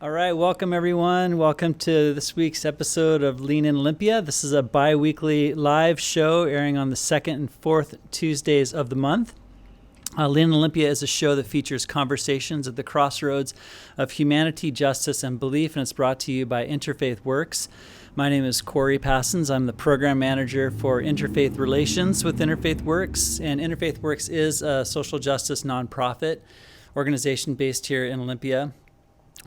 All right, welcome everyone. Welcome to this week's episode of Lean in Olympia. This is a bi-weekly live show airing on the second and fourth Tuesdays of the month. Lean in Olympia is a show that features conversations at the crossroads of humanity, justice, and belief, and it's brought to you by Interfaith Works. My name is Corey Passons. I'm the program manager for Interfaith Relations with Interfaith Works, and Interfaith Works is a social justice nonprofit organization based here in Olympia.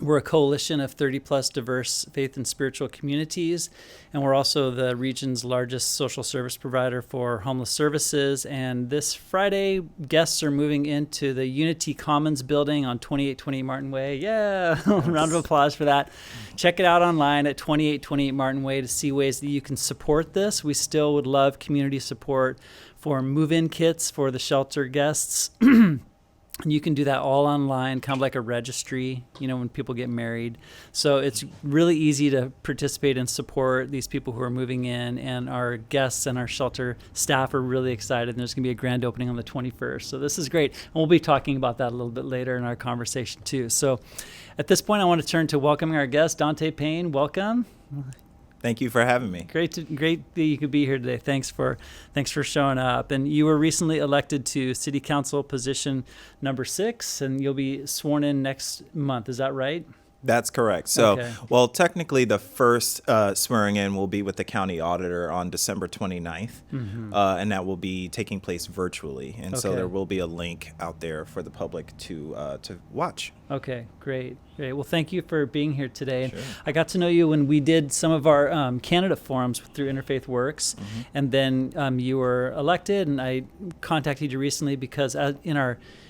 We're a coalition of 30-plus diverse faith and spiritual communities, and we're also the region's largest social service provider for homeless services. And this Friday, guests are moving into the Unity Commons building on 2828 Martin Way. Yeah, round of applause for that. Check it out online at 2828 Martin Way to see ways that you can support this. We still would love community support for move-in kits for the shelter guests. And you can do that all online, kind of like a registry, when people get married. So it's really easy to participate and support these people who are moving in. And our guests and our shelter staff are really excited. And there's going to be a grand opening on the 21st. So this is great. And we'll be talking about that a little bit later in our conversation, too. So at this point, I want to turn to welcoming our guest, Dontae Payne. Welcome. Thank you for having me. Great that you could be here today. Thanks for showing up. And you were recently elected to City Council position number 6, and you'll be sworn in next month. Is that right? That's correct. So, Well, technically the first swearing in will be with the county auditor on December 29th, and that will be taking place virtually. And so there will be a link out there for the public to watch. Okay, great. Well, thank you for being here today. Sure. I got to know you when we did some of our candidate forums through Interfaith Works, and then you were elected, and I contacted you recently because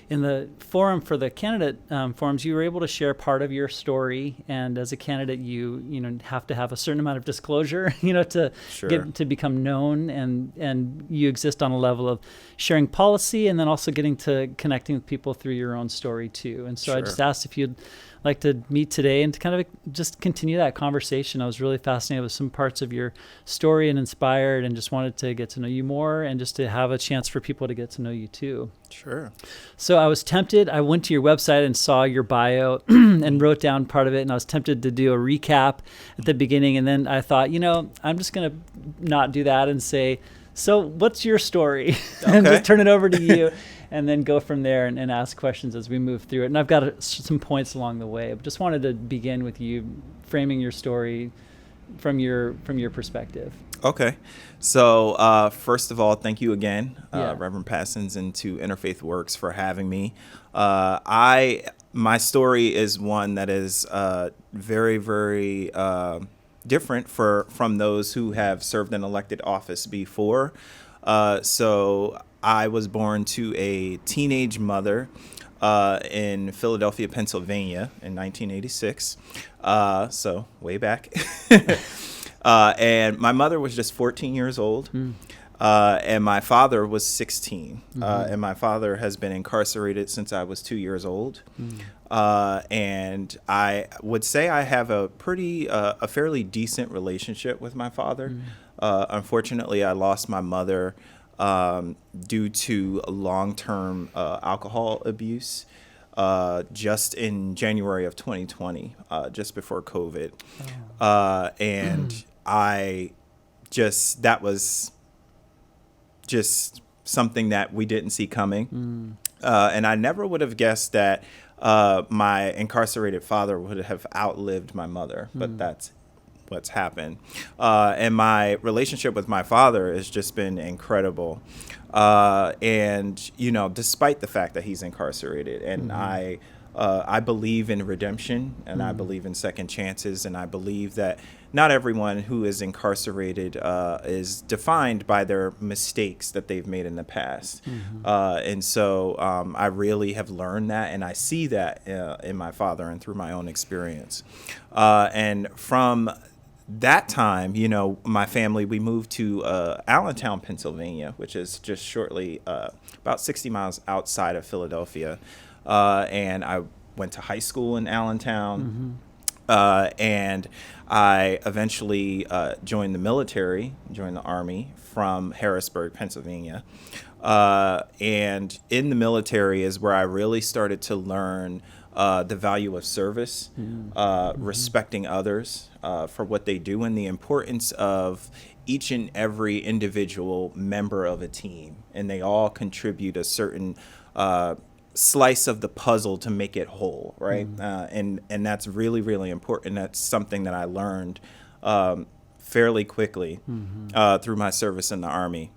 in the forum for the candidate forums, you were able to share part of your story, and as a candidate, you have to have a certain amount of disclosure, to become known, and you exist on a level of sharing policy, and then also getting to connecting with people through your own story too. And so I just asked if you'd like to meet today and to kind of just continue that conversation. I was really fascinated with some parts of your story and inspired, and just wanted to get to know you more and just to have a chance for people to get to know you too. Sure. So I was tempted. I went to your website and saw your bio and wrote down part of it, and I was tempted to do a recap at the beginning, and then I thought, I'm just going to not do that and say, so what's your story? And just turn it over to you. And then go from there and ask questions as we move through it. And I've got some points along the way, but just wanted to begin with you framing your story from your perspective. Okay. So first of all, thank you again, Reverend Passons, and to Interfaith Works for having me. My story is one that is very, very different from those who have served an elected office before. So I was born to a teenage mother in Philadelphia, Pennsylvania in 1986. So way back. And my mother was just 14 years old. And my father was 16. And my father has been incarcerated since I was 2 years old. And I would say I have a fairly decent relationship with my father. Unfortunately, I lost my mother due to long-term alcohol abuse just in January of 2020, just before COVID. And that was just something that we didn't see coming. And I never would have guessed that my incarcerated father would have outlived my mother, but that's what's happened. And my relationship with my father has just been incredible. And, despite the fact that he's incarcerated, and I believe in redemption, and I believe in second chances, and I believe that not everyone who is incarcerated is defined by their mistakes that they've made in the past. And so I really have learned that, and I see that in my father and through my own experience. And from that time, my family, we moved to Allentown, Pennsylvania, which is just shortly about 60 miles outside of Philadelphia. And I went to high school in Allentown. And I eventually joined the Army from Harrisburg, Pennsylvania. And in the military is where I really started to learn the value of service, respecting others for what they do, and the importance of each and every individual member of a team. And they all contribute a certain slice of the puzzle to make it whole, right? And that's really, really important. That's something that I learned fairly quickly through my service in the Army.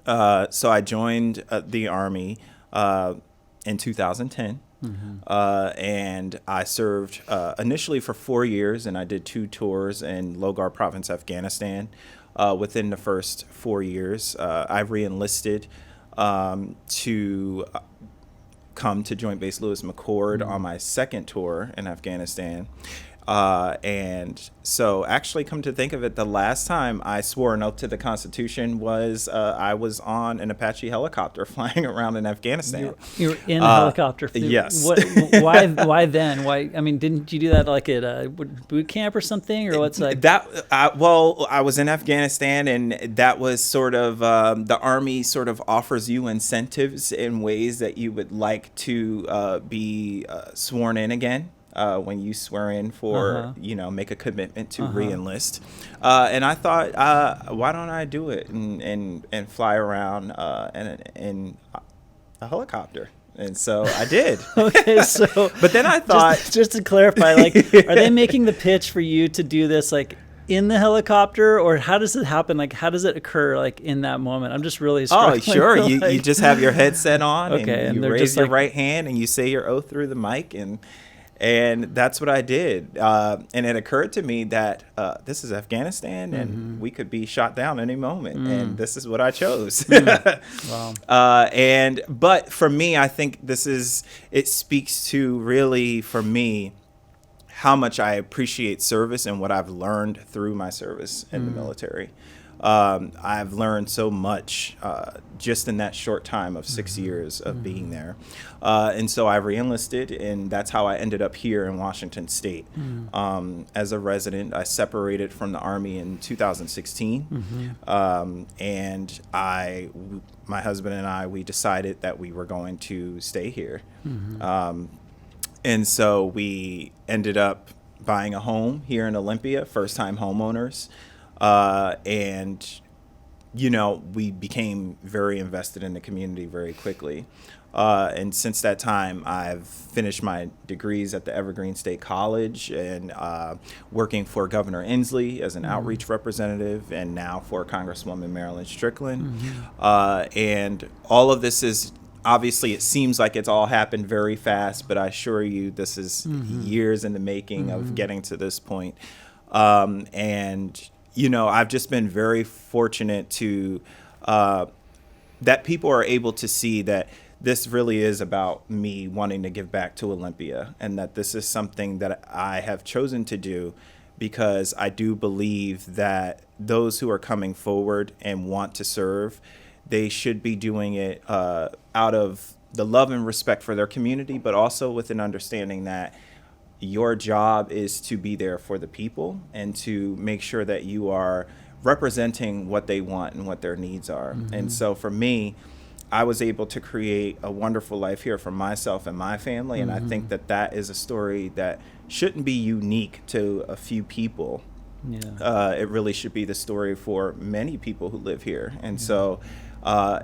So I joined the Army in 2010. And I served initially for 4 years, and I did 2 tours in Logar Province, Afghanistan. Within the first 4 years, I re-enlisted to come to Joint Base Lewis McChord on my second tour in Afghanistan. And so actually, come to think of it, the last time I swore an oath to the Constitution was I was on an Apache helicopter flying around in Afghanistan. You were in a helicopter. Yes. Why then? Why? I mean, didn't you do that like at a boot camp or something, or what's like that? Well, I was in Afghanistan, and that was sort of the Army sort of offers you incentives in ways that you would like to be sworn in again. When you swear in for, make a commitment to re-enlist. And I thought, why don't I do it and fly around in a helicopter? And so I did. Okay, so but then I thought, just to clarify, like, are they making the pitch for you to do this like in the helicopter, or how does it happen? Like, how does it occur like in that moment? I'm just really struggling. Oh, sure. You just have your headset on, and you raise your like, right hand and you say your oath through the mic, and that's what I did. And it occurred to me that this is Afghanistan, and we could be shot down any moment. And this is what I chose. Wow. But for me, I think it speaks to really, for me, how much I appreciate service and what I've learned through my service in the military. I've learned so much just in that short time of 6 years of being there. And so I re-enlisted, and that's how I ended up here in Washington State. As a resident, I separated from the Army in 2016. And my husband and I, we decided that we were going to stay here. And so we ended up buying a home here in Olympia, first-time homeowners. And, we became very invested in the community very quickly. And since that time, I've finished my degrees at the Evergreen State College and working for Governor Inslee as an outreach representative, and now for Congresswoman Marilyn Strickland. And all of this is, obviously, it seems like it's all happened very fast, but I assure you this is years in the making of getting to this point. And I've just been very fortunate to that people are able to see that this really is about me wanting to give back to Olympia, and that this is something that I have chosen to do because I do believe that those who are coming forward and want to serve, they should be doing it out of the love and respect for their community, but also with an understanding that your job is to be there for the people and to make sure that you are representing what they want and what their needs are. And so for me, I was able to create a wonderful life here for myself and my family. And I think that is a story that shouldn't be unique to a few people. It really should be the story for many people who live here. And so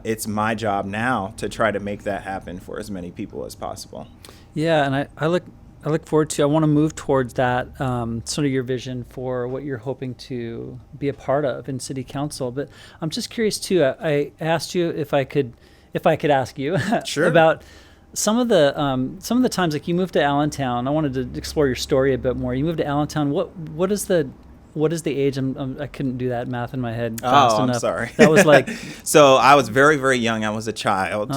it's my job now to try to make that happen for as many people as possible. Yeah, and I look forward to, I want to move towards that, sort of your vision for what you're hoping to be a part of in City Council. But I'm just curious too, I asked you if I could ask you Sure. about some of the times, like you moved to Allentown. I wanted to explore your story a bit more. You moved to Allentown. What is the age? I couldn't do that math in my head fast enough. I'm sorry. That was like... So I was very, very young. I was a child,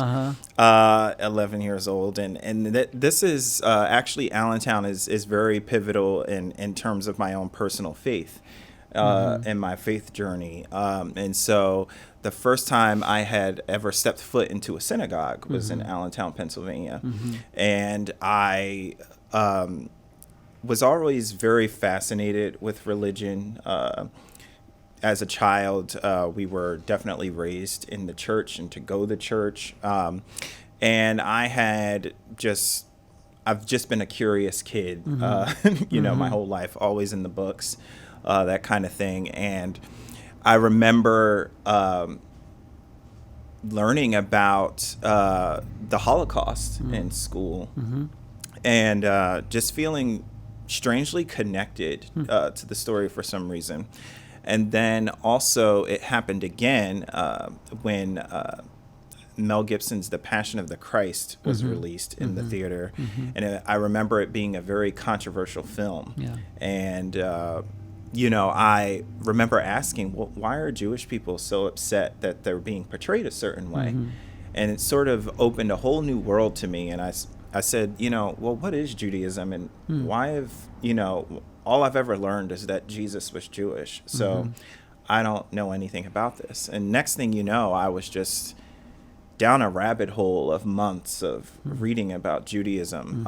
11 years old. And this is actually, Allentown is very pivotal in terms of my own personal faith and my faith journey. And so the first time I had ever stepped foot into a synagogue was in Allentown, Pennsylvania. And I... was always very fascinated with religion. As a child, we were definitely raised in the church and to go to church. And I had just I've just been a curious kid, my whole life, always in the books, that kind of thing. And I remember learning about the Holocaust in school, and just feeling strangely connected to the story for some reason. And then also it happened again when Mel Gibson's The Passion of the Christ was released in the theater. And I remember it being a very controversial film. Yeah. And, I remember asking, well, why are Jewish people so upset that they're being portrayed a certain way? And it sort of opened a whole new world to me. And I said, well, what is Judaism? And why have, all I've ever learned is that Jesus was Jewish. So I don't know anything about this. And next thing you know, I was just down a rabbit hole of months of reading about Judaism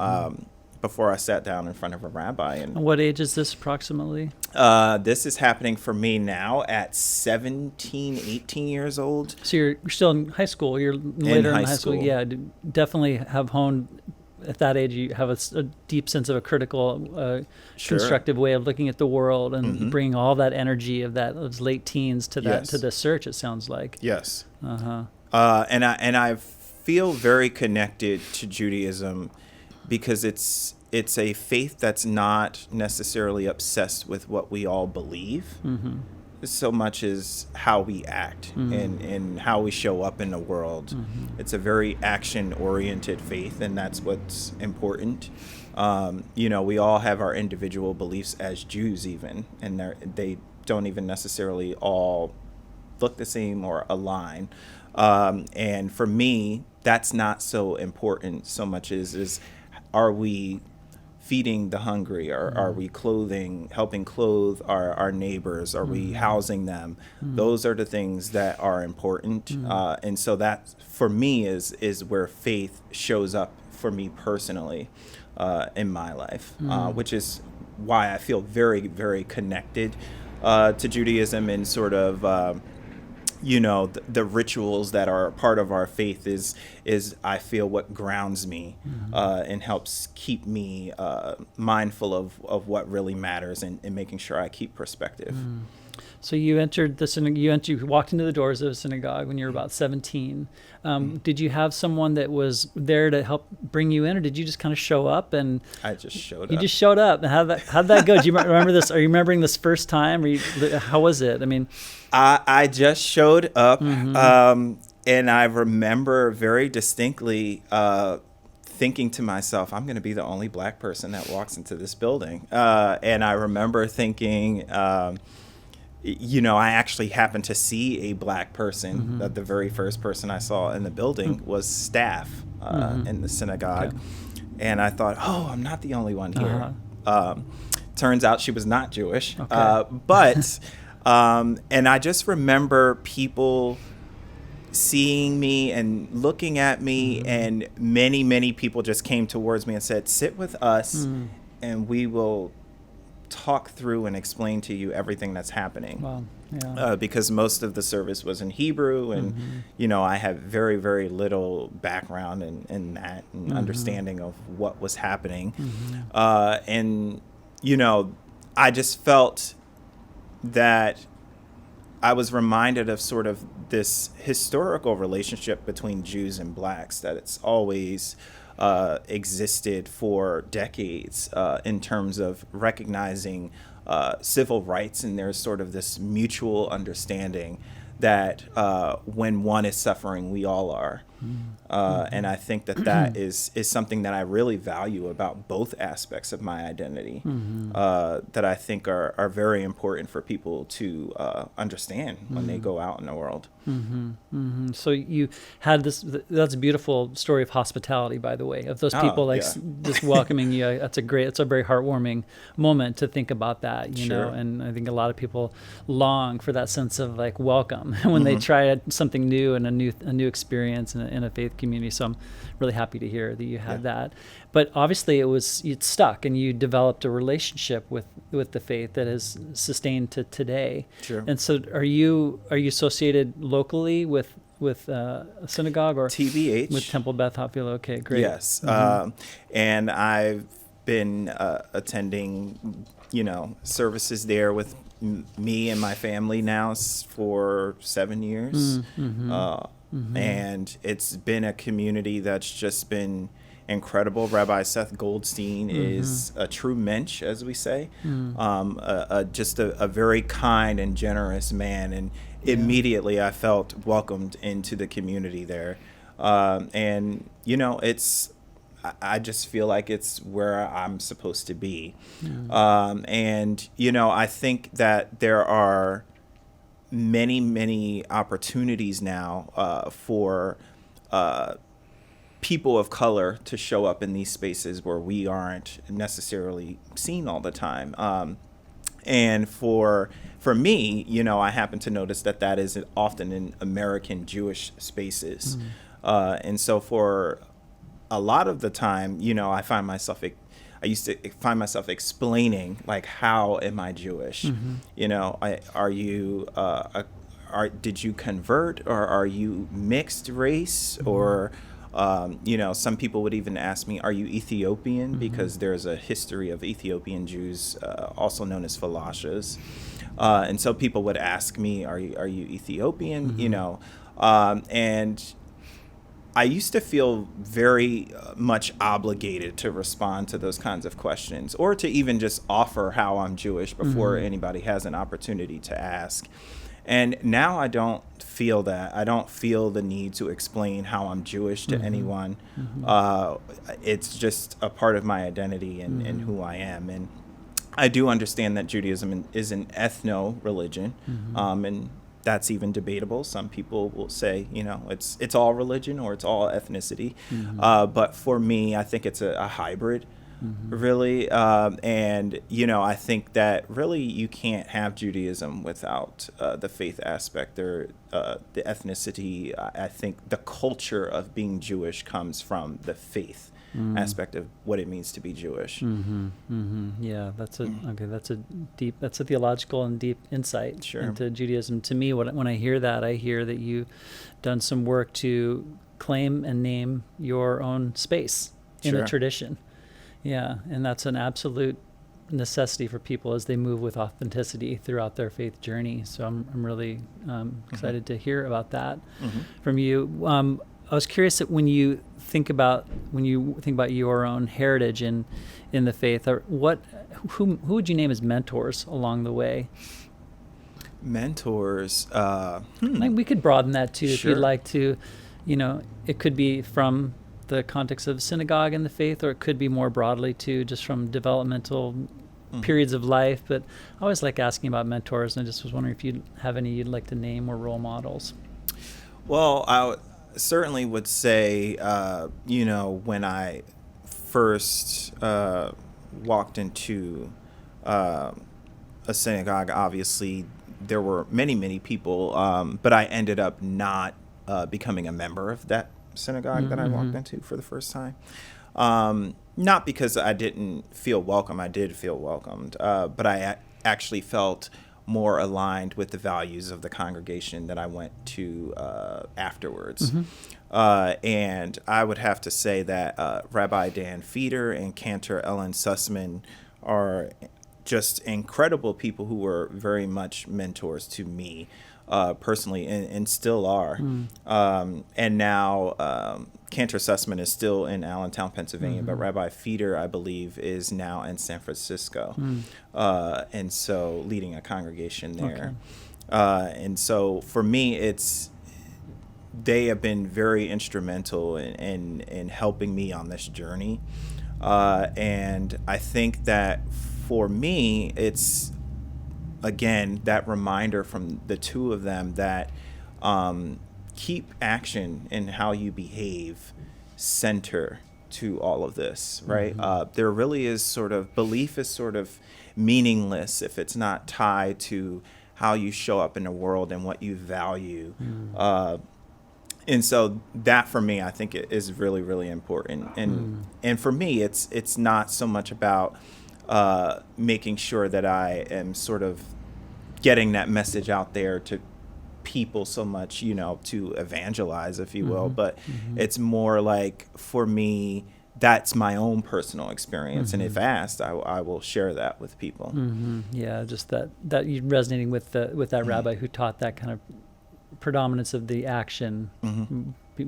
before I sat down in front of a rabbi. And what age is this approximately? This is happening for me now at 17, 18 years old. So you're still in high school. You're later in high school. Yeah, definitely have honed. At that age, you have a deep sense of a critical, constructive way of looking at the world, and bringing all that energy of those late teens to that to the search. It sounds like. Yes. And I feel very connected to Judaism because it's a faith that's not necessarily obsessed with what we all believe so much as how we act and how we show up in the world. It's a very action-oriented faith, and that's what's important. We all have our individual beliefs as Jews even, and they don't even necessarily all look the same or align. And for me, that's not so important so much as are we feeding the hungry? Are we helping clothe our neighbors? Are we housing them? Those are the things that are important. And so that, for me, is where faith shows up for me personally in my life, which is why I feel very, very connected to Judaism, and sort of the rituals that are part of our faith is I feel what grounds me and helps keep me mindful of what really matters, and making sure I keep perspective. So you entered the synagogue. You walked into the doors of a synagogue when you were about 17. Did you have someone that was there to help bring you in, or did you just kind of show up? And I just showed up. You just showed up. And how'd that go? Do you remember this? Are you remembering this first time? How was it? I mean, I just showed up, and I remember very distinctly thinking to myself, I'm going to be the only black person that walks into this building. And I remember thinking, I actually happened to see a black person. The very first person I saw in the building was staff in the synagogue. Okay. And I thought, I'm not the only one here. Turns out she was not Jewish. Okay. But... and I just remember people seeing me and looking at me, and many, many people just came towards me and said, sit with us and we will talk through and explain to you everything that's happening. Wow. Yeah. Because most of the service was in Hebrew, and, I have very, very little background in that and understanding of what was happening. And, I just felt that I was reminded of sort of this historical relationship between Jews and blacks, that it's always existed for decades in terms of recognizing civil rights, and there's sort of this mutual understanding that when one is suffering, we all are. And I think that is something that I really value about both aspects of my identity, that I think are very important for people to understand when they go out in the world. So you had that's a beautiful story of hospitality, by the way, of those people just welcoming you. It's a very heartwarming moment to think about that, you know, and I think a lot of people long for that sense of like welcome when they try something new and a new experience in a faith community. So I'm really happy to hear that you had that. But obviously it stuck, and you developed a relationship with the faith that has sustained to today. Sure. And so are you associated locally with with a synagogue or TBH with Temple Beth Hopfield? Okay, great. Yes, and I've been attending, services there with me and my family now for 7 years, and it's been a community that's just been incredible. Rabbi Seth Goldstein is a true mensch, as we say, just a very kind and generous man, and immediately I felt welcomed into the community there. And I just feel like it's where I'm supposed to be. And I think that there are many opportunities now for people of color to show up in these spaces where we aren't necessarily seen all the time. And for me, I happen to notice that is often in American Jewish spaces. And so for a lot of the time, I used to find myself explaining, like, how am I Jewish? Did you convert, or are you mixed race? Or, some people would even ask me, are you Ethiopian? Because there's a history of Ethiopian Jews, also known as Falashas. And so people would ask me, are you Ethiopian? And I used to feel very much obligated to respond to those kinds of questions, or to even just offer how I'm Jewish before anybody has an opportunity to ask. And now I don't feel that. I don't feel the need to explain how I'm Jewish to anyone. It's just a part of my identity and who I am. And I do understand that Judaism is an ethno-religion, and that's even debatable. Some people will say, it's all religion or it's all ethnicity. But for me, I think it's a hybrid, really. And, I think that really you can't have Judaism without the faith aspect or the ethnicity. I think the culture of being Jewish comes from the faith aspect of what it means to be Jewish. Yeah, that's a theological and deep insight into Judaism. To me, when I hear that, I hear that you've done some work to claim and name your own space in a tradition. Yeah, and that's an absolute necessity for people as they move with authenticity throughout their faith journey. So I'm really excited to hear about that from you. I was curious that when you think about your own heritage in the faith, who would you name as mentors along the way? Mentors. Like, we could broaden that too, if you'd like to. It could be from the context of synagogue and the faith, or it could be more broadly too, just from developmental periods of life. But I always like asking about mentors, and I just was wondering if you have any you'd like to name or role models. Well, I certainly would say, when I first walked into a synagogue, obviously there were many people, but I ended up not becoming a member of that synagogue that I walked into for the first time. Not because I didn't feel welcome. I did feel welcomed, but I actually felt more aligned with the values of the congregation that I went to afterwards. And I would have to say that Rabbi Dan Feeder and Cantor Ellen Sussman are just incredible people who were very much mentors to me personally, and still are. And now Cantor Sussman is still in Allentown, Pennsylvania, but Rabbi Feeder, I believe, is now in San Francisco, and so leading a congregation there. And so for me, they have been very instrumental in helping me on this journey. And I think that for me, it's, again, that reminder from the two of them that keep action and how you behave center to all of this, right? There really is belief is sort of meaningless if it's not tied to how you show up in the world and what you value. And so that, for me, I think it is really, really important. And for me, it's not so much about making sure that I am sort of getting that message out there to people so much, to evangelize, if you will, but it's more like, for me, that's my own personal experience. And if asked, I will share that with people. Yeah, just that you resonating with that rabbi who taught that kind of predominance of the action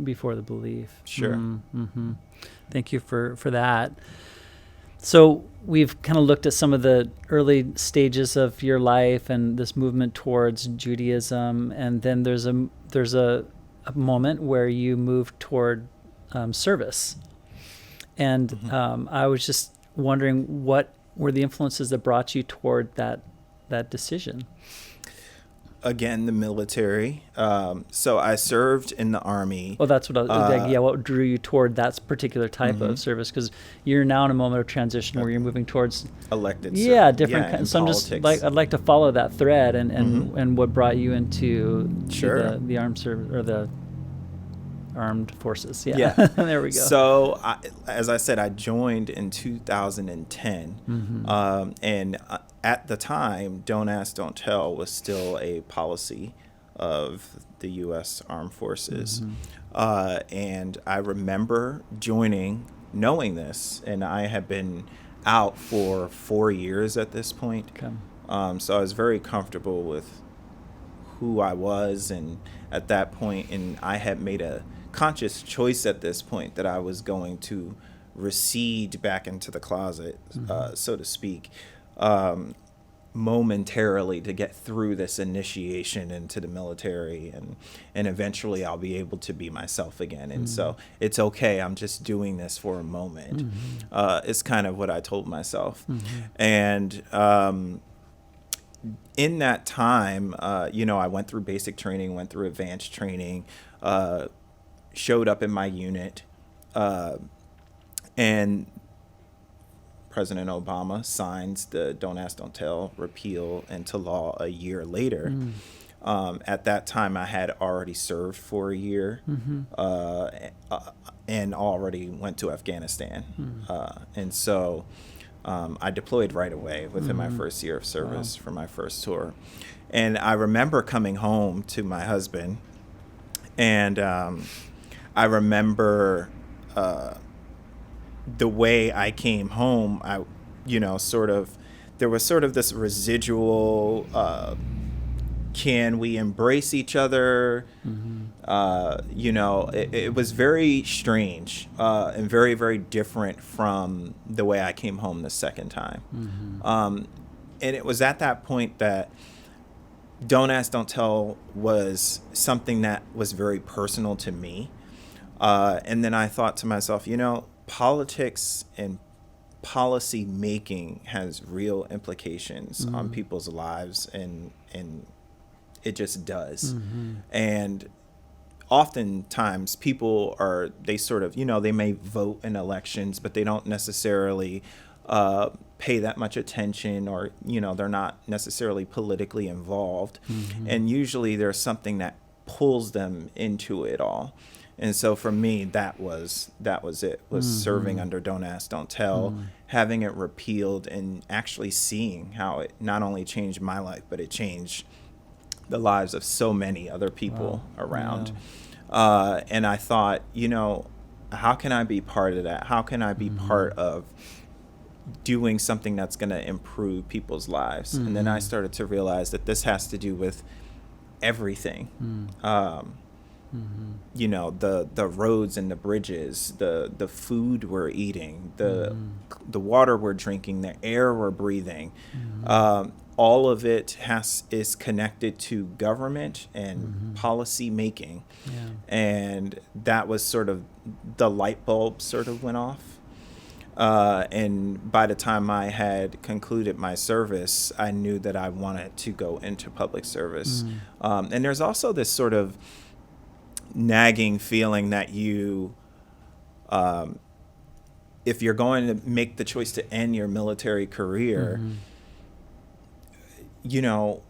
before the belief. Sure. Thank you for that. So we've kind of looked at some of the early stages of your life and this movement towards Judaism, and then there's a moment where you move toward service. And I was just wondering, what were the influences that brought you toward that decision? Again, the military. So I served in the Army. Well, that's what what drew you toward that particular type of service? Because you're now in a moment of transition where you're moving towards elected. Different. So politics. I'm just I'd like to follow that thread and what brought you into the armed service or the armed forces. Yeah. There we go. So as I said, I joined in 2010, and at the time, Don't Ask, Don't Tell was still a policy of the U.S. Armed Forces. And I remember joining, knowing this, and I had been out for 4 years at this point. Okay. So I was very comfortable with who I was, and at that point, and I had made a conscious choice at this point that I was going to recede back into the closet, so to speak, momentarily to get through this initiation into the military, and eventually I'll be able to be myself again. And so it's okay. I'm just doing this for a moment. It's kind of what I told myself. And in that time, I went through basic training, went through advanced training, showed up in my unit, and President Obama signs the Don't Ask, Don't Tell repeal into law a year later. At that time, I had already served for a year and already went to Afghanistan. And so I deployed right away within my first year of service for my first tour. And I remember coming home to my husband, and I remember the way I came home, there was sort of this residual, can we embrace each other? It was very strange and very, very different from the way I came home the second time. And it was at that point that Don't Ask, Don't Tell was something that was very personal to me. And then I thought to myself, politics and policy making has real implications on people's lives, and it just does. And oftentimes people they may vote in elections, but they don't necessarily pay that much attention, or they're not necessarily politically involved. And usually there's something that pulls them into it all. And so for me, that was it, was serving under Don't Ask, Don't Tell, having it repealed, and actually seeing how it not only changed my life, but it changed the lives of so many other people around. And I thought, how can I be part of that? How can I be part of doing something that's going to improve people's lives? And then I started to realize that this has to do with everything. The roads and the bridges, the food we're eating, the water we're drinking, the air we're breathing. All of it is connected to government and policy making. And that was sort of the light bulb sort of went off. And by the time I had concluded my service, I knew that I wanted to go into public service. And there's also this sort of nagging feeling that if you're going to make the choice to end your military career, you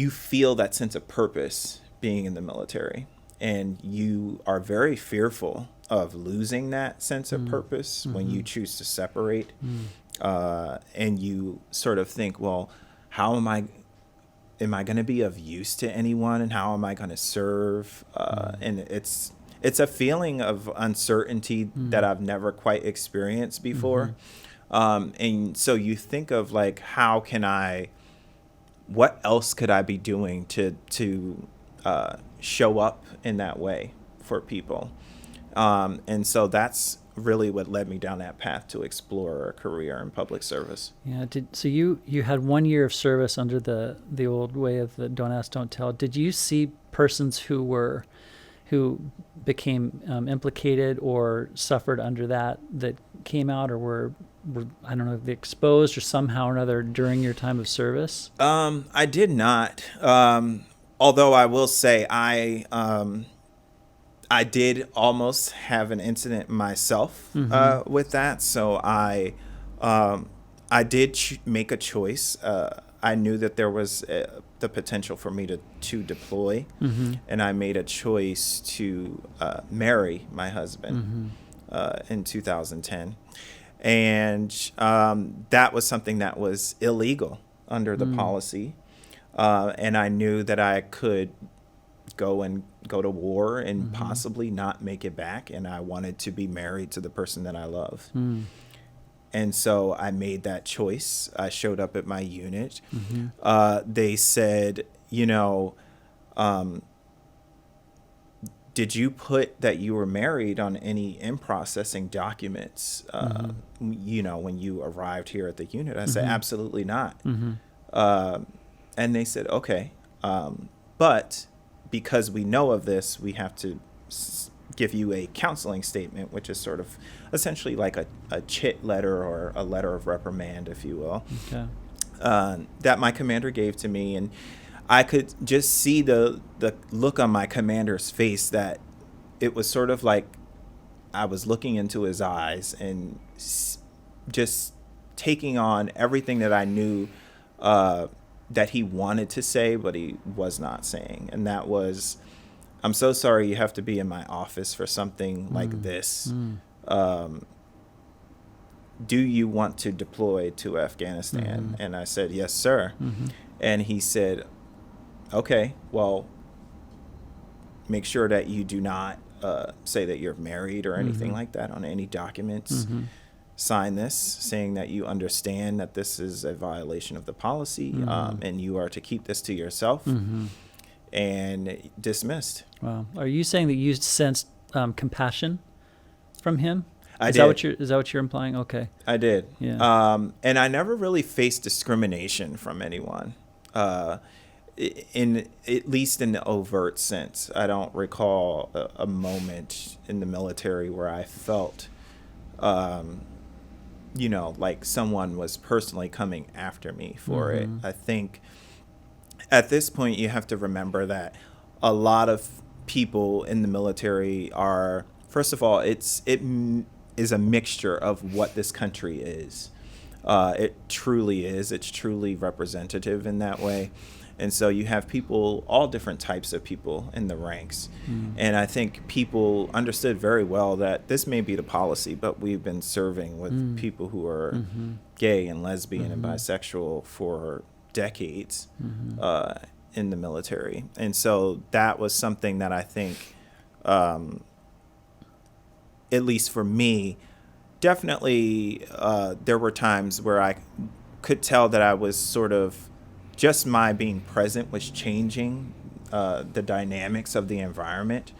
feel that sense of purpose being in the military, and you are very fearful of losing that sense of purpose when you choose to separate. And you sort of think, well, how am I am I going to be of use to anyone, and how am I going to serve? And it's a feeling of uncertainty that I've never quite experienced before. And so you think of like, what else could I be doing to show up in that way for people? And so that's really what led me down that path to explore a career in public service. Yeah. So you had 1 year of service under the old way of the don't ask, don't tell. Did you see persons who became implicated or suffered under that came out, or were I don't know, exposed or somehow or another during your time of service? I did not. Although I will say I did almost have an incident myself with that. So I did make a choice. I knew that there was the potential for me to deploy, and I made a choice to marry my husband in 2010. And that was something that was illegal under the policy. And I knew that I could go to war and possibly not make it back. And I wanted to be married to the person that I love. And so I made that choice. I showed up at my unit. They said, did you put that you were married on any in-processing documents, when you arrived here at the unit? I said, absolutely not. And they said, okay, but because we know of this, we have to give you a counseling statement, which is sort of essentially like a chit letter or a letter of reprimand, if you will, that my commander gave to me. And I could just see the look on my commander's face, that it was sort of like I was looking into his eyes and just taking on everything that I knew that he wanted to say, but he was not saying. And that was, I'm so sorry you have to be in my office for something like this. Do you want to deploy to Afghanistan? And I said, yes, sir. And he said, okay, well, make sure that you do not say that you're married or anything like that on any documents. Sign this saying that you understand that this is a violation of the policy, and you are to keep this to yourself. And dismissed. Wow. Are you saying that you sensed compassion from him? Is that what you're implying? Okay. I did. Yeah. And I never really faced discrimination from anyone. In at least in the overt sense. I don't recall a moment in the military where I felt like someone was personally coming after me for it. I think at this point you have to remember that a lot of people in the military are, first of all, it is a mixture of what this country is. It truly is. It's truly representative in that way. And so you have people, all different types of people in the ranks. And I think people understood very well that this may be the policy, but we've been serving with people who are gay and lesbian and bisexual for decades in the military. And so that was something that I think, at least for me, definitely there were times where I could tell that I was sort of, just my being present was changing the dynamics of the environment.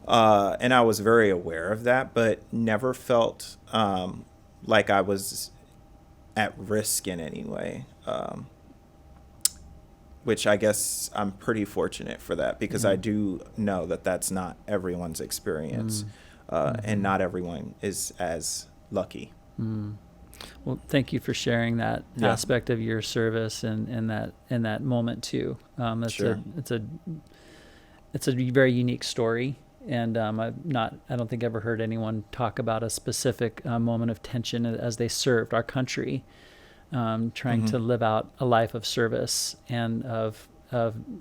And I was very aware of that, but never felt like I was at risk in any way, which I guess I'm pretty fortunate for that, because I do know that that's not everyone's experience, and not everyone is as lucky. Well, thank you for sharing that aspect of your service and that moment too. It's a very unique story, and I don't think I've ever heard anyone talk about a specific moment of tension as they served our country, trying to live out a life of service and of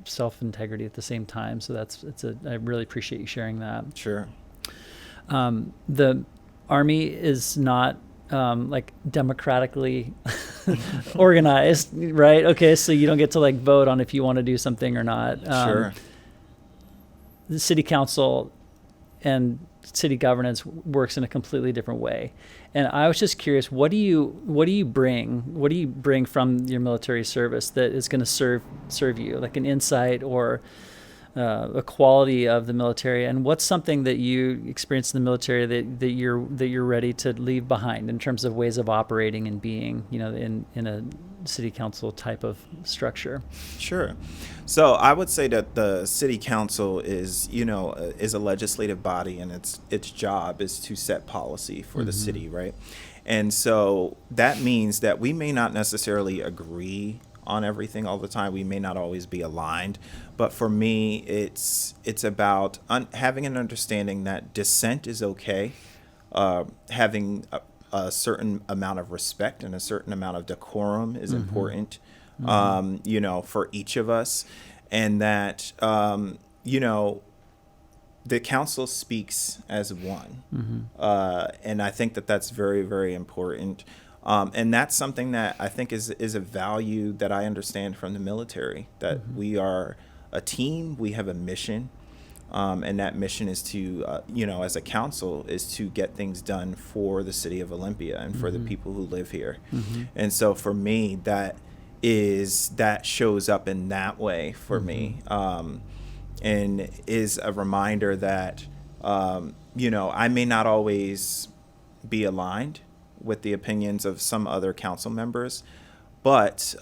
self-integrity at the same time. So I really appreciate you sharing that. Sure. The Army is not like democratically organized, right? Okay, so you don't get to like vote on if you want to do something or not. Sure. The city council and city governance works in a completely different way. And I was just curious, what do you bring from your military service that is going to serve you, like an insight or a quality of the military, and what's something that you experienced in the military that you're ready to leave behind in terms of ways of operating and being, in a city council type of structure? Sure. So I would say that the city council is a legislative body, and its job is to set policy for the city, right? And so that means that we may not necessarily agree on everything all the time. We may not always be aligned, but for me, it's about having an understanding that dissent is okay, having a certain amount of respect and a certain amount of decorum is important, for each of us, and that the council speaks as one, and I think that that's very, very important. And that's something that I think is a value that I understand from the military, that we are a team, we have a mission, and that mission is to, as a council, is to get things done for the city of Olympia and for the people who live here. And so for me, that shows up in that way for me, and is a reminder that, I may not always be aligned with the opinions of some other council members, but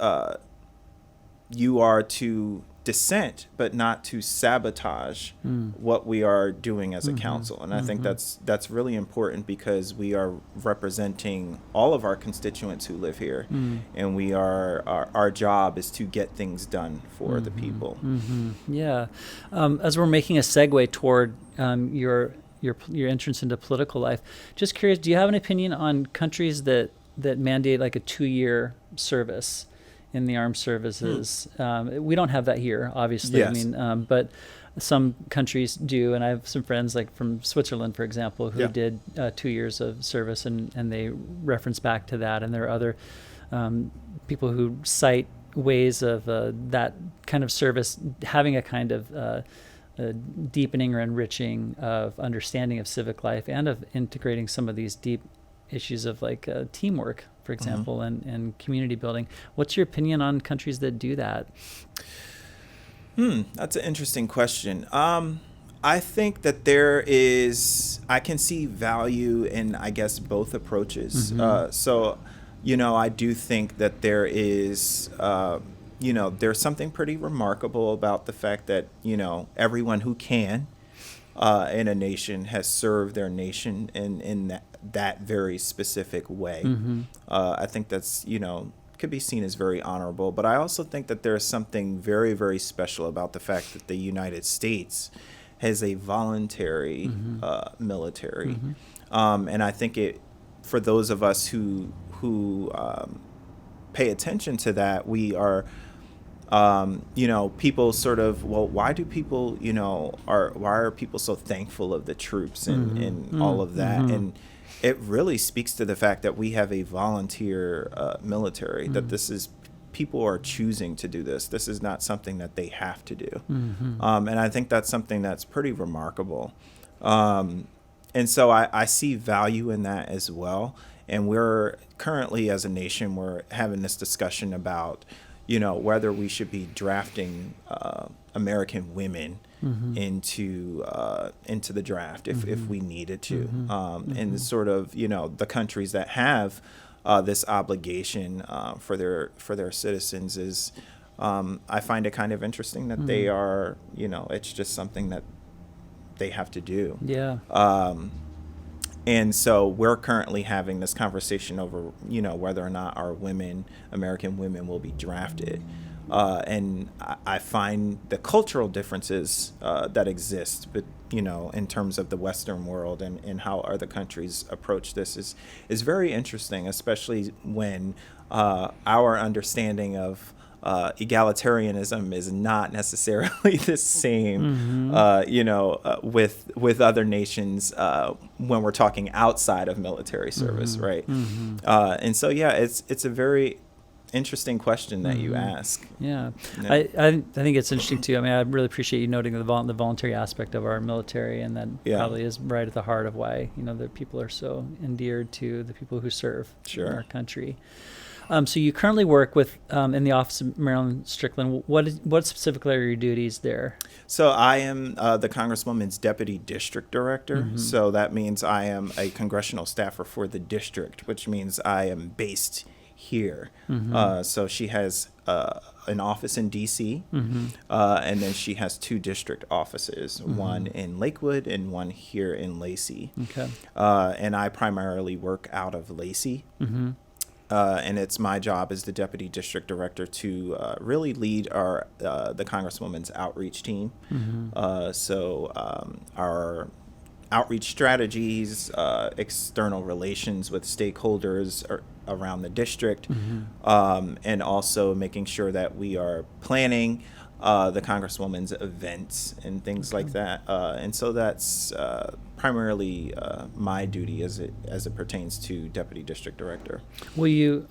you are to dissent, but not to sabotage what we are doing as a council. And I think that's really important, because we are representing all of our constituents who live here, and we are our job is to get things done for the people. Yeah. As we're making a segue toward your entrance into political life, just curious, do you have an opinion on countries that mandate like a 2-year service in the armed services? We don't have that here, obviously. Yes. I mean, but some countries do, and I have some friends like from Switzerland, for example, who did 2 years of service, and they reference back to that. And there are other people who cite ways of that kind of service having a kind of deepening or enriching of understanding of civic life, and of integrating some of these deep issues of like teamwork, for example, and community building. What's your opinion on countries that do that? That's an interesting question. I think that I can see value in, I guess, both approaches. So, I do think that there is, there's something pretty remarkable about the fact that, everyone who can in a nation has served their nation in that very specific way. I think that's, could be seen as very honorable. But I also think that there's something very, very special about the fact that the United States has a voluntary military. And I think for those of us who pay attention to that, we are, people sort of, well, why do people, why are people so thankful of the troops and all of that? And it really speaks to the fact that we have a volunteer military, that people are choosing to do this. This is not something that they have to do. And I think that's something that's pretty remarkable. And so I see value in that as well. And we're currently, as a nation, we're having this discussion about, whether we should be drafting American women into the draft if we needed to. And sort of, the countries that have this obligation for their citizens is, I find it kind of interesting that they are, it's just something that they have to do. Yeah. And so we're currently having this conversation over, whether or not our American women will be drafted. And I find the cultural differences that exist, but, in terms of the Western world and how other countries approach this is very interesting, especially when our understanding of egalitarianism is not necessarily the same, with other nations when we're talking outside of military service, right? And so, yeah, it's a very interesting question that you ask. Yeah. I think it's interesting too. I mean, I really appreciate you noting the voluntary aspect of our military, and that probably is right at the heart of why the people are so endeared to the people who serve in our country. So you currently work with in the office of Marilyn Strickland. What specifically are your duties there? So I am the Congresswoman's Deputy District Director. So that means I am a congressional staffer for the district, which means I am based here. So she has an office in D.C., and then she has 2 district offices, one in Lakewood and one here in Lacey. Okay. And I primarily work out of Lacey. And it's my job as the Deputy District Director to really lead the Congresswoman's outreach team. So our outreach strategies, external relations with stakeholders around the district, and also making sure that we are planning the Congresswoman's events and things like that. And so that's primarily my duty as it pertains to Deputy District Director. Will you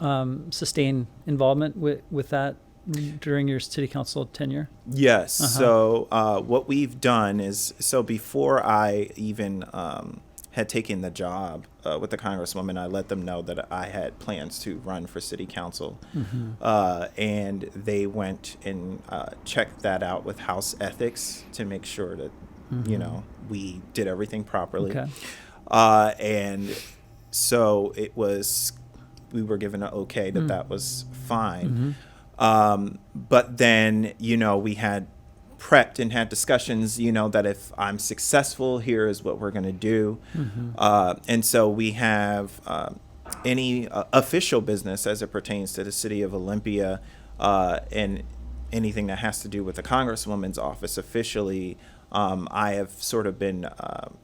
sustain involvement with that during your city council tenure? Yes. So what we've done is, before I even had taken the job with the Congresswoman, I let them know that I had plans to run for city council. And they went and checked that out with House Ethics to make sure that, we did everything properly. Okay. And so we were given an okay that was fine. But then, we had prepped and had discussions, that if I'm successful, here is what we're going to do. And so we have any official business as it pertains to the city of Olympia, and anything that has to do with the Congresswoman's office officially. I have sort of been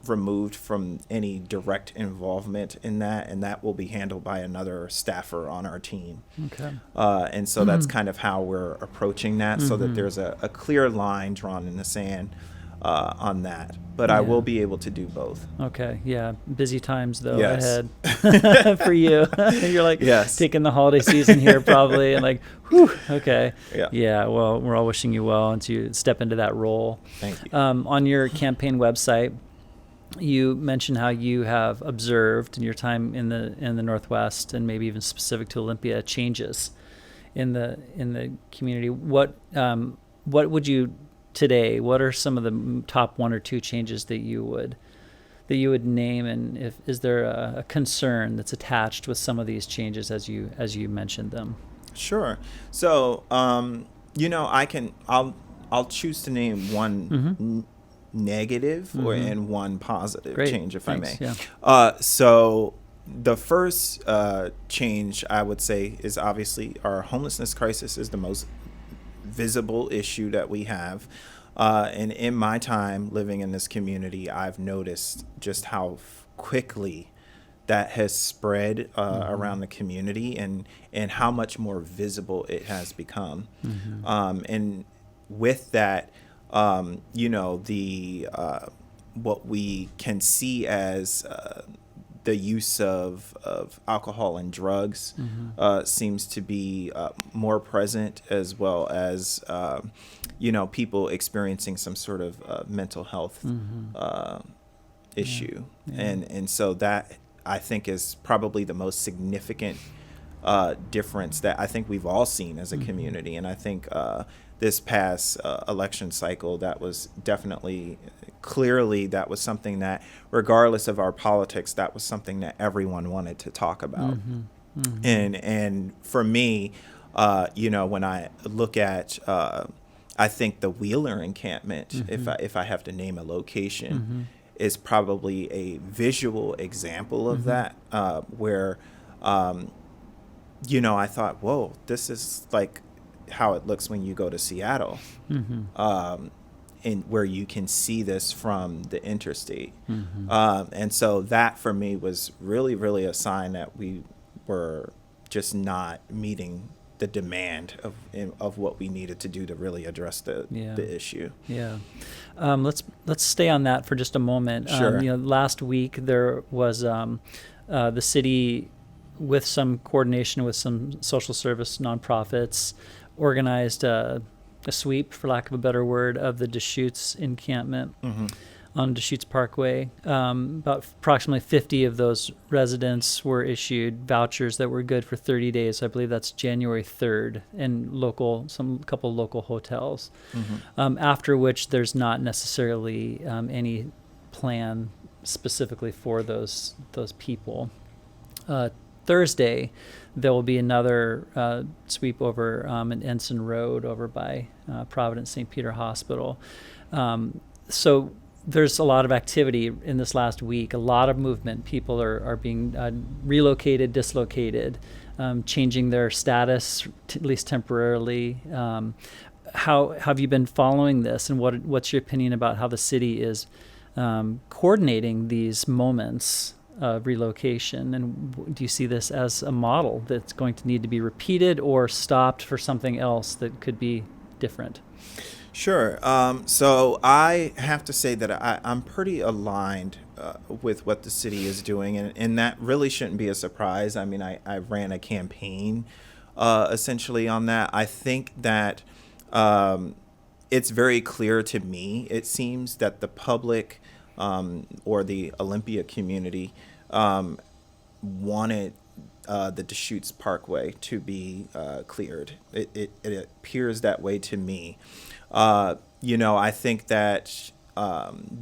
removed from any direct involvement in that, and that will be handled by another staffer on our team. Okay. And so that's kind of how we're approaching that, so that there's a clear line drawn in the sand on that. But I will be able to do both. Okay. Yeah. Busy times, though, yes. ahead for you. You're like taking the holiday season here probably, and like, whew, okay. Yeah. Well, we're all wishing you well and to step into that role. Thank you. On your campaign website, you mentioned how you have observed in your time in the Northwest, and maybe even specific to Olympia, changes in the community. What would you today? What are some of the top 1 or 2 changes that you would name, and is there a concern that's attached with some of these changes as you mentioned them? Sure. So I'll choose to name one negative and one positive change, if Thanks. I may. So the first change I would say is obviously our homelessness crisis is the most visible issue that we have. And in my time living in this community, I've noticed just how quickly that has spread around the community, and how much more visible it has become. And with that, what we can see as the use of alcohol and drugs seems to be more present, as well as people experiencing some sort of mental health issue. And so that, I think, is probably the most significant difference that I think we've all seen as a community. And I think this past election cycle, that was definitely, clearly, that was something that, regardless of our politics, that was something that everyone wanted to talk about. And for me, when I look at, I think the Wheeler encampment, if I have to name a location, is probably a visual example of that, where, I thought, whoa, this is like how it looks when you go to Seattle, and where you can see this from the interstate. And so that, for me, was really, really a sign that we were just not meeting the demand of what we needed to do to really address the issue. Yeah. Let's stay on that for just a moment. Sure. Last week there was the city, with some coordination with some social service nonprofits, organized a sweep, for lack of a better word, of the Deschutes encampment on Deschutes Parkway. About approximately 50 of those residents were issued vouchers that were good for 30 days. I believe that's January 3rd, in couple local hotels. After which there's not necessarily any plan specifically for those people. Thursday, there will be another sweep over in Ensign Road over by Providence St. Peter Hospital. So there's a lot of activity in this last week, a lot of movement. People are being relocated, dislocated, changing their status, at least temporarily. How have you been following this, and what's your opinion about how the city is coordinating these moments of relocation? And do you see this as a model that's going to need to be repeated or stopped for something else that could be different? Sure. So I have to say that I'm pretty aligned with what the city is doing, and that really shouldn't be a surprise. I mean, I ran a campaign essentially on that. I think that it's very clear to me, it seems, that the public or the Olympia community wanted the Deschutes Parkway to be cleared. It appears that way to me. I think that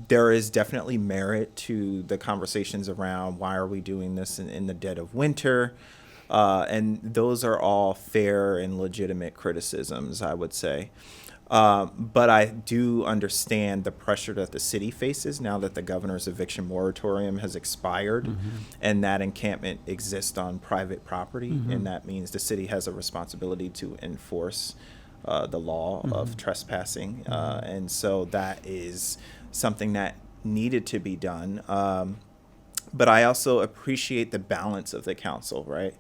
there is definitely merit to the conversations around why are we doing this in the dead of winter. And those are all fair and legitimate criticisms, I would say. But I do understand the pressure that the city faces now that the governor's eviction moratorium has expired, and that encampment exists on private property. And that means the city has a responsibility to enforce the law of trespassing. And so that is something that needed to be done. But I also appreciate the balance of the council, right?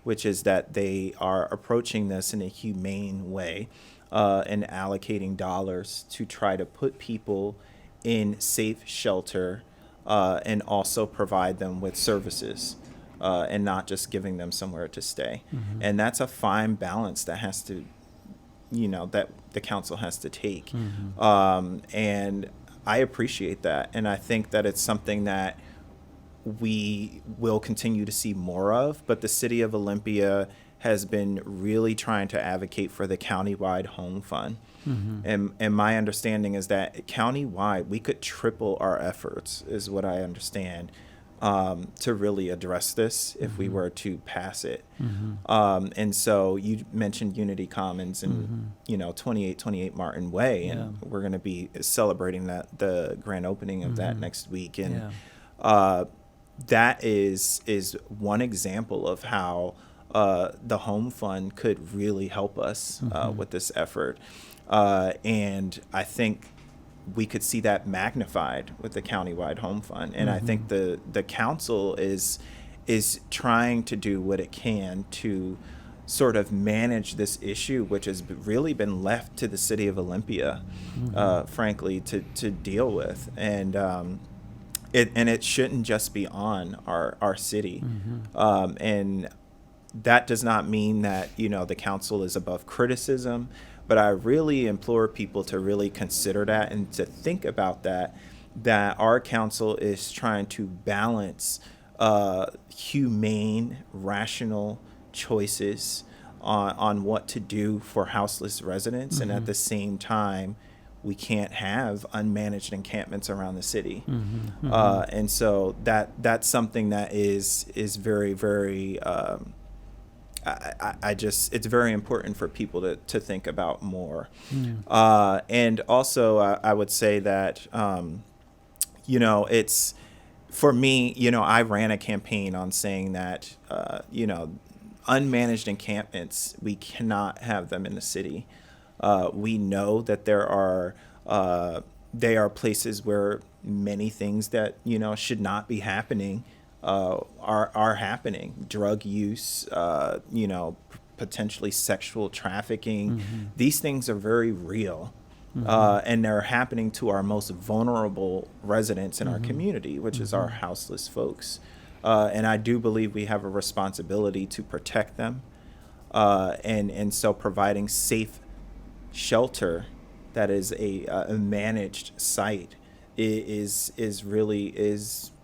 Which is that they are approaching this in a humane way. And allocating dollars to try to put people in safe shelter and also provide them with services and not just giving them somewhere to stay. And that's a fine balance that has to, that the council has to take. And I appreciate that. And I think that it's something that we will continue to see more of. But the city of Olympia has been really trying to advocate for the countywide home fund. And my understanding is that countywide, we could triple our efforts, is what I understand, to really address this if we were to pass it. And so you mentioned Unity Commons and, 2828 Martin Way, and we're going to be celebrating the grand opening of that next week. And that is one example of how the home fund could really help us with this effort. And I think we could see that magnified with the countywide home fund. And I think the council is trying to do what it can to sort of manage this issue, which has really been left to the city of Olympia, frankly, to deal with. And it shouldn't just be on our city. And that does not mean that, the council is above criticism, but I really implore people to really consider that and to think about that our council is trying to balance humane, rational choices on what to do for houseless residents. And at the same time, we can't have unmanaged encampments around the city. And so that's something that is very, very, it's very important for people to think about more. And also I would say that, it's, for me, I ran a campaign on saying that, unmanaged encampments, we cannot have them in the city. We know that they are places where many things that, should not be happening are happening. Drug use, potentially sexual trafficking. Mm-hmm. These things are very real. And they're happening to our most vulnerable residents in our community, which is our houseless folks. And I do believe we have a responsibility to protect them. And so providing safe shelter that is a managed site is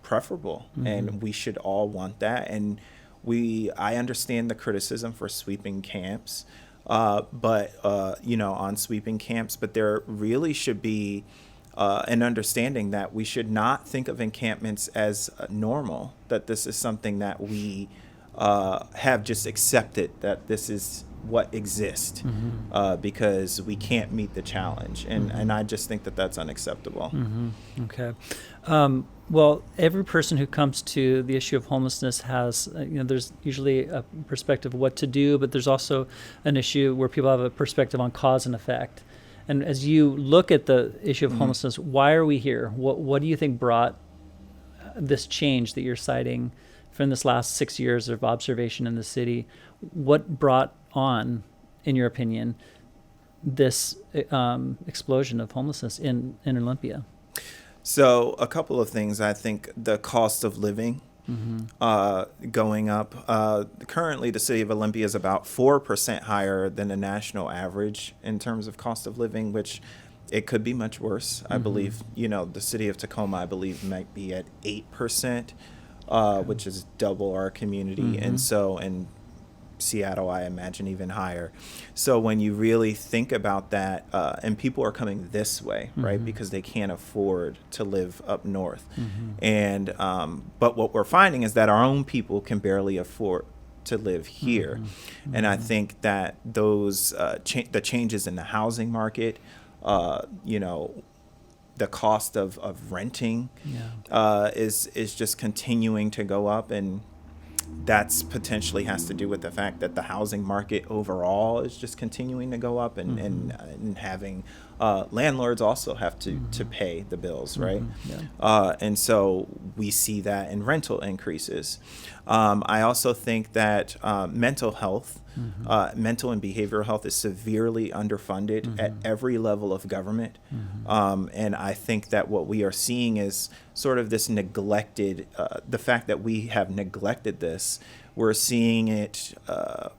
preferable. And we should all want that. And I understand the criticism for sweeping camps. But on sweeping camps, but there really should be an understanding that we should not think of encampments as normal, that this is something that we have just accepted, that this is what exists because we can't meet the challenge. And I just think that that's unacceptable. Okay. Well, every person who comes to the issue of homelessness has, there's usually a perspective of what to do, but there's also an issue where people have a perspective on cause and effect. And as you look at the issue of homelessness, why are we here? What do you think brought this change that you're citing from this last 6 years of observation in the city? What brought on, in your opinion, this explosion of homelessness in Olympia? So a couple of things. I think the cost of living going up. Currently, the city of Olympia is about 4% higher than the national average in terms of cost of living, which it could be much worse. I believe, the city of Tacoma, I believe, might be at 8%, which is double our community. And so, and Seattle, I imagine, even higher. So when you really think about that, and people are coming this way, right, because they can't afford to live up north. And but what we're finding is that our own people can barely afford to live here. And I think that those the changes in the housing market, the cost of renting is just continuing to go up, and that's potentially has to do with the fact that the housing market overall is just continuing to go up, and having landlords also have to pay the bills, right? And so we see that in rental increases. I also think that mental health, mental and behavioral health is severely underfunded at every level of government. And I think that what we are seeing is sort of this neglected, the fact that we have neglected this. We're seeing it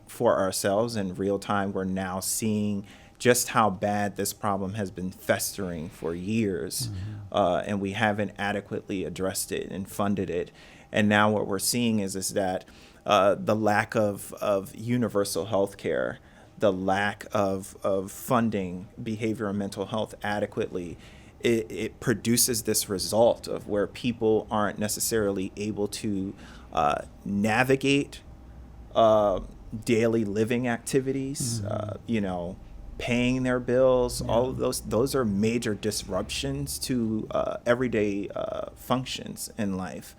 for ourselves in real time. We're now seeing just how bad this problem has been festering for years, and we haven't adequately addressed it and funded it. And now what we're seeing is that the lack of universal health care, the lack of funding behavioral and mental health adequately, it produces this result of where people aren't necessarily able to navigate daily living activities, paying their bills. All of those are major disruptions to everyday functions in life.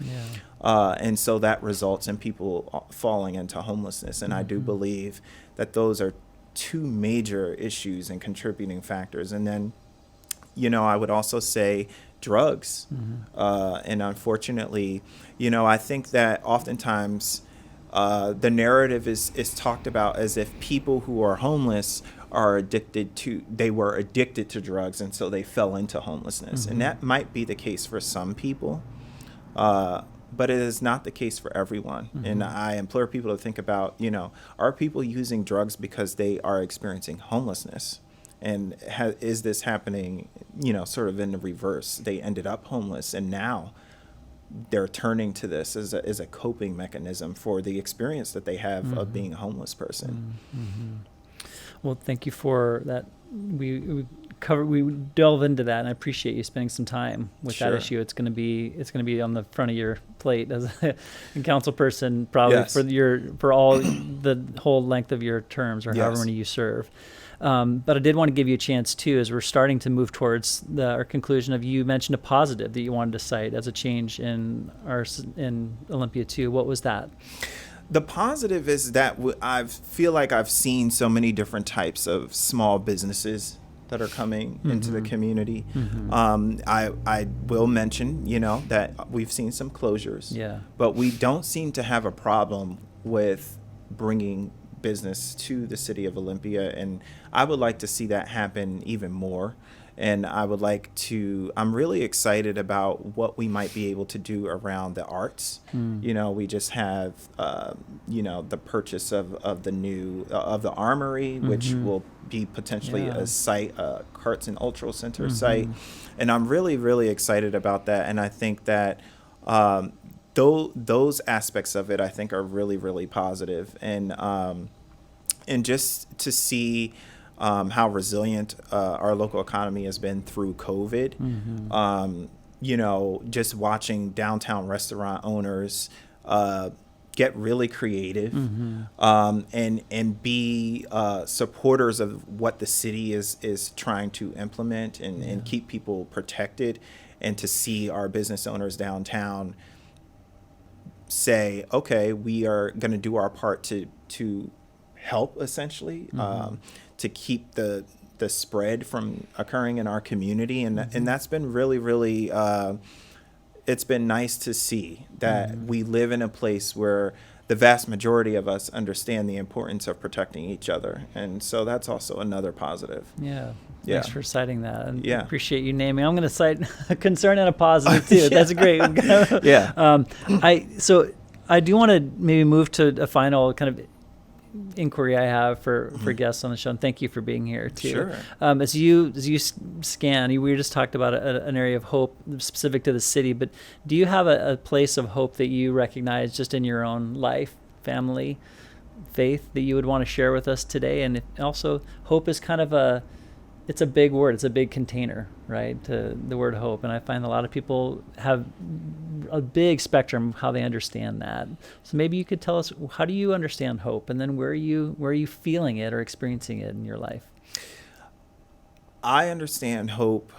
And so that results in people falling into homelessness. And I do believe that those are two major issues and contributing factors. And then, I would also say drugs. And unfortunately, I think that oftentimes the narrative is talked about as if people who are homeless were addicted to drugs, and so they fell into homelessness. And that might be the case for some people, but it is not the case for everyone. And I implore people to think about, are people using drugs because they are experiencing homelessness? And is this happening, sort of in the reverse? They ended up homeless, and now they're turning to this as a coping mechanism for the experience that they have of being a homeless person. Well, thank you for that. We delve into that, and I appreciate you spending some time with that issue. It's going to be on the front of your plate as a council person, probably for all the whole length of your terms, or however many you serve. But I did want to give you a chance too, as we're starting to move towards our conclusion of, you mentioned a positive that you wanted to cite as a change in Olympia too. What was that? The positive is that I feel like I've seen so many different types of small businesses that are coming into the community. I will mention, that we've seen some closures, but we don't seem to have a problem with bringing business to the city of Olympia, and I would like to see that happen even more. And I'm really excited about what we might be able to do around the arts. We just have, the purchase of the Armory, which will be potentially a site, Carts and Ultra Center site. And I'm really, really excited about that. And I think that those aspects of it, I think, are really, really positive. And just to see how resilient our local economy has been through COVID. Just watching downtown restaurant owners get really creative and be supporters of what the city is trying to implement and keep people protected, and to see our business owners downtown say, okay, we are going to do our part to help, essentially, to keep the spread from occurring in our community. And that's been really, really, it's been nice to see that we live in a place where the vast majority of us understand the importance of protecting each other. And so that's also another positive. Yeah. Thanks for citing that. And Yeah. appreciate you naming. I'm going to cite a concern and a positive too. That's great. Yeah. So I do want to maybe move to a final kind of inquiry I have for guests on the show, and thank you for being here too. Sure. As you scan, we just talked about an area of hope specific to the city, but do you have a place of hope that you recognize just in your own life, family, faith, that you would want to share with us today? And also, hope is kind of it's a big word. It's a big container, right? To the word hope. And I find a lot of people have a big spectrum of how they understand that. So maybe you could tell us, how do you understand hope? And then where are you feeling it or experiencing it in your life? I understand hope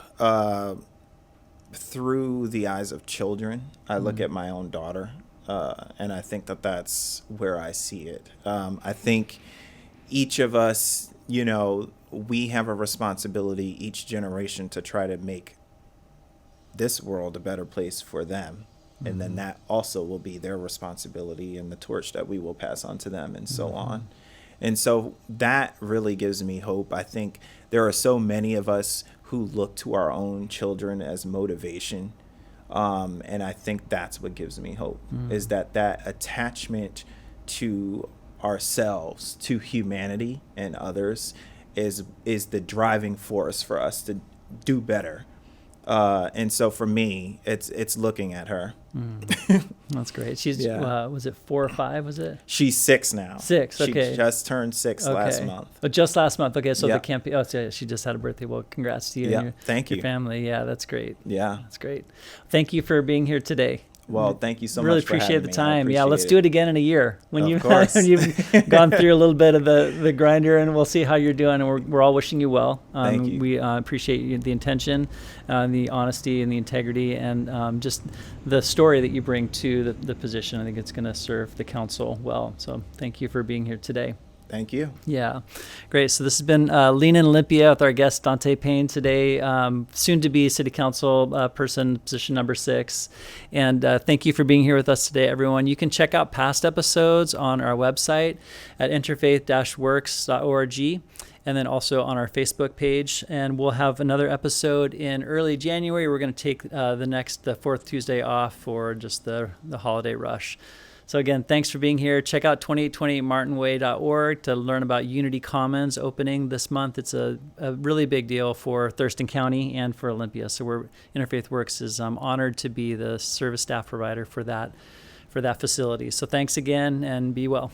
through the eyes of children. I look at my own daughter, and I think that's where I see it. I think each of us, we have a responsibility, each generation, to try to make this world a better place for them. And then that also will be their responsibility and the torch that we will pass on to them, and so on. And so that really gives me hope. I think there are so many of us who look to our own children as motivation. And I think that's what gives me hope, is that attachment to ourselves, to humanity and others, is the driving force for us to do better. And so for me, it's looking at her. That's great. She's was it 4 or 5? Was it? She's 6 now. 6. Okay. She just turned 6 last month. Oh, just last month. Okay, so the campaign. Oh, so she just had a birthday. Well, congrats to you and your family. Yeah, that's great. Yeah, that's great. Thank you for being here today. Well, thank you so really much for appreciate having the me. time. Yeah, let's do it again in a year when of course. when you've gone through a little bit of the grinder, and we'll see how you're doing. And we're all wishing you well. Thank you. We appreciate the intention, the honesty, and the integrity, and just the story that you bring to the position. I think it's going to serve the council well. So thank you for being here today. Thank you. Yeah, great. So this has been Lean in Olympia with our guest Dontae Payne today, soon to be City Council person, position number 6. And thank you for being here with us today, everyone. You can check out past episodes on our website at interfaith-works.org, and then also on our Facebook page. And we'll have another episode in early January. We're going to take the 4th Tuesday off for just the holiday rush. So again, thanks for being here. Check out 2828martinway.org to learn about Unity Commons opening this month. It's a really big deal for Thurston County and for Olympia. So Interfaith Works is honored to be the service staff provider for that facility. So thanks again, and be well.